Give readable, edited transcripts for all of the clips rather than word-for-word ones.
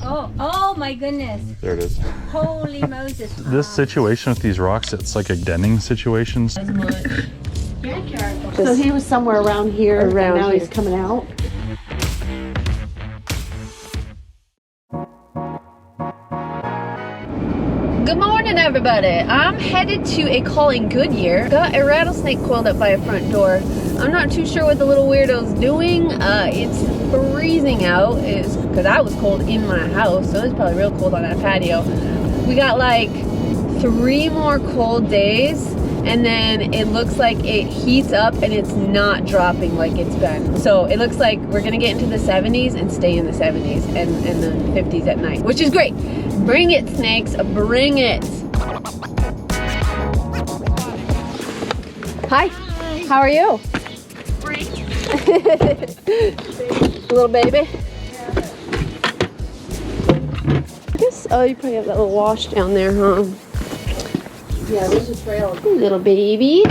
Oh my goodness. There it is. Holy Moses. This situation with these rocks, it's like a denning situation. As much. So he was somewhere around here, and now he's coming out. Good morning, everybody. I'm headed to a call in Goodyear. Got a rattlesnake coiled up by a front door. I'm not too sure what the little weirdo's doing. It's freezing out. It's because I was cold in my house, so it's probably real cold on that patio. We got like 3 more cold days, and then it looks like it heats up and it's not dropping like it's been. So it looks like we're gonna get into the 70s and stay in the 70s and the 50s at night, which is great. Bring it, snakes, bring it. Hi, how are you? Great. Little baby. I guess, oh, you probably have that little wash down there, huh? Yeah, there's a trail. Little baby.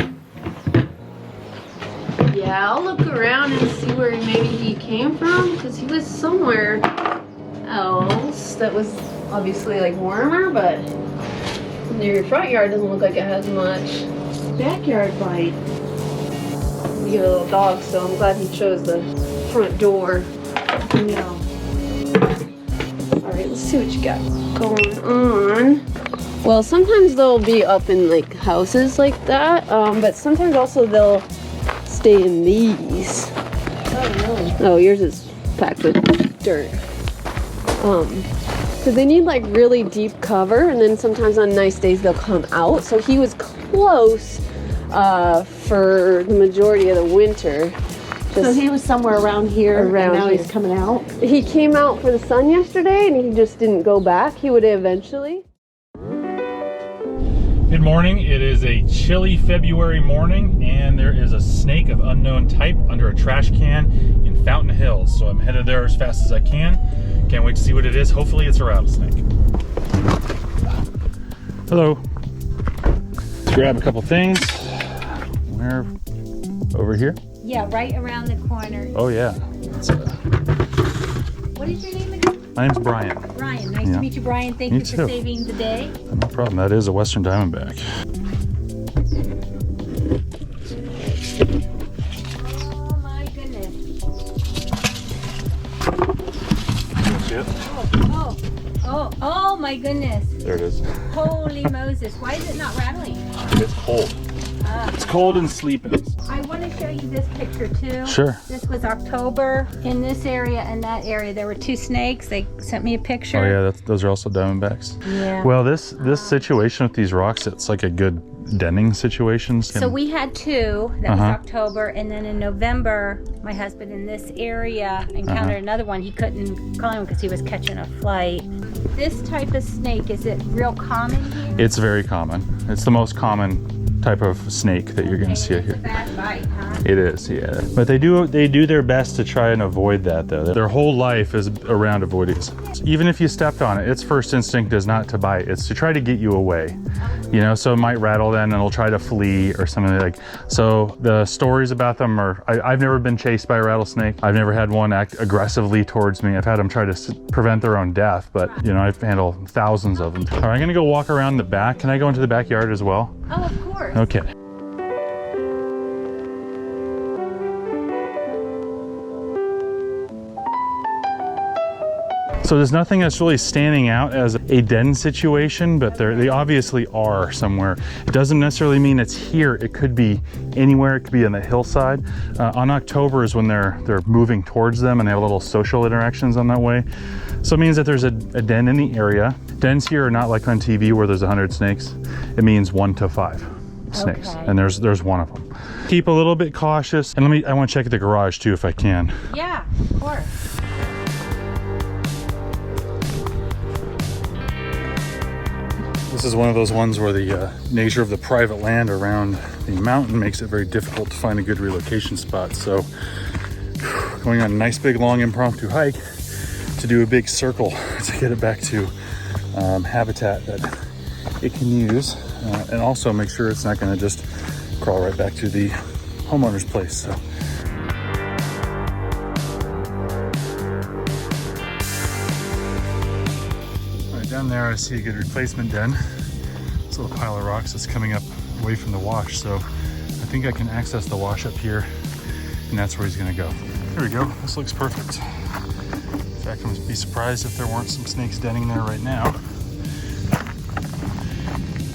Yeah, I'll look around and see where maybe he came from, because he was somewhere else that was obviously like warmer, but your front yard doesn't look like it has much. Backyard bite. You have a little dog, so I'm glad he chose the front door. No. Alright, let's see what you got going on. Well, sometimes they'll be up in like houses like that, but sometimes also they'll stay in these. Oh, really? Oh, yours is packed with dirt. So they need like really deep cover, and then sometimes on nice days they'll come out. So he was close for the majority of the winter. So he was somewhere around here, and now he's coming out? He came out for the sun yesterday, and he just didn't go back. He would eventually. Good morning. It is a chilly February morning, and there is a snake of unknown type under a trash can in Fountain Hills. So I'm headed there as fast as I can. Can't wait to see what it is. Hopefully it's a rattlesnake. Hello. Let's grab a couple things. Where? Over here? Yeah, right around the corner. Oh yeah. What is your name again? My name's Brian. Brian. Nice to meet you, Brian. Thank you for saving the day. No problem. That is a Western Diamondback. Oh my goodness. Oh my goodness. There it is. Holy Moses. Why is it not rattling? It's cold. It's cold and sleeping. I want to show you this picture too. Sure. This was October. In this area and that area, there were 2 snakes. They sent me a picture. Oh yeah, those are also Diamondbacks. Yeah. Well, this situation with these rocks, it's like a good denning situation. So we had 2. That was October, and then in November, my husband in this area encountered another one. He couldn't call him because he was catching a flight. This type of snake, is it real common here? It's very common. It's the most common type of snake that you're going to see it's here. A bad bite, huh? It is, yeah. But they do their best to try and avoid that, though. Their whole life is around avoiding it. Even if you stepped on it, its first instinct is not to bite. It's to try to get you away. You know, so it might rattle then and it'll try to flee or something like. So the stories about them are, I've never been chased by a rattlesnake. I've never had one act aggressively towards me. I've had them try to prevent their own death, but you know, I've handled thousands of them. All right, I'm gonna go walk around the back. Can I go into the backyard as well? Oh, of course. Okay. So there's nothing that's really standing out as a den situation, but they obviously are somewhere. It doesn't necessarily mean it's here. It could be anywhere. It could be on the hillside. On October is when they're moving towards them, and they have little social interactions on that way. So it means that there's a den in the area. Dens here are not like on TV where there's 100 snakes. It means 1 to 5 snakes, and there's one of them. Keep a little bit cautious, and I want to check the garage too if I can. Yeah, of course. This is one of those ones where the nature of the private land around the mountain makes it very difficult to find a good relocation spot. So going on a nice big long impromptu hike to do a big circle to get it back to habitat that it can use, and also make sure it's not going to just crawl right back to the homeowner's place. So Down there I see a good replacement den. This little pile of rocks that's coming up away from the wash, so I think I can access the wash up here, and that's where he's gonna go. There we go, this looks perfect. In fact, I would be surprised if there weren't some snakes denning there right now.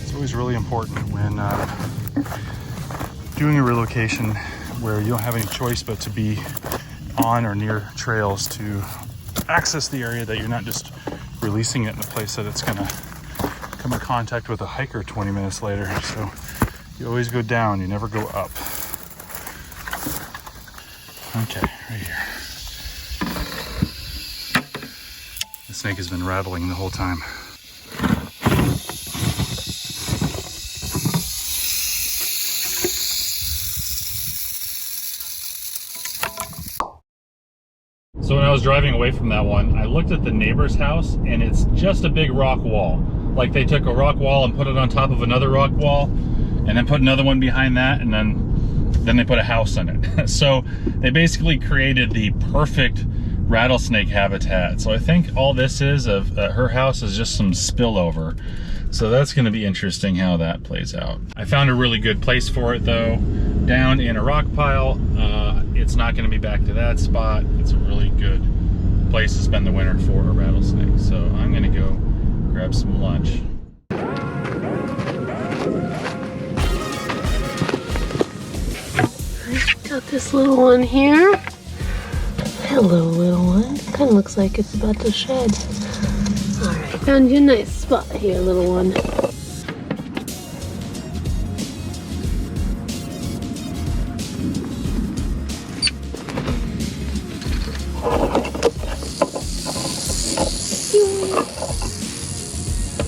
It's always really important when doing a relocation where you don't have any choice but to be on or near trails to access the area, that you're not just releasing it in a place that it's gonna come in contact with a hiker 20 minutes later. So you always go down, you never go up. Okay, right here. The snake has been rattling the whole time. So when I was driving away from that one, I looked at the neighbor's house, and it's just a big rock wall. Like they took a rock wall and put it on top of another rock wall, and then put another one behind that, and then they put a house in it. So they basically created the perfect rattlesnake habitat. So I think all this is of her house is just some spillover. So that's going to be interesting how that plays out. I found a really good place for it though, down in a rock pile. It's not going to be back to that spot. It's a really good place to spend the winter for a rattlesnake. So I'm going to go grab some lunch. Got this little one here. Hello, little one. Kind of looks like it's about to shed. All right, found you a nice spot here, little one.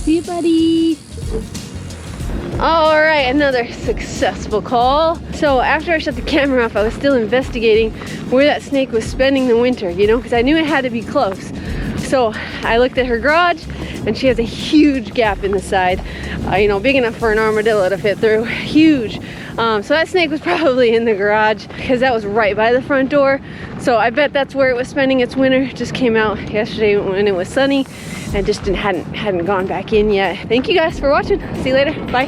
See you, buddy. All right, another successful call. So after I shut the camera off, I was still investigating where that snake was spending the winter, you know, because I knew it had to be close. So I looked at her garage, and she has a huge gap in the side, you know, big enough for an armadillo to fit through, huge. So that snake was probably in the garage because that was right by the front door. So I bet that's where it was spending its winter. It just came out yesterday when it was sunny and just hadn't gone back in yet. Thank you guys for watching. See you later. Bye.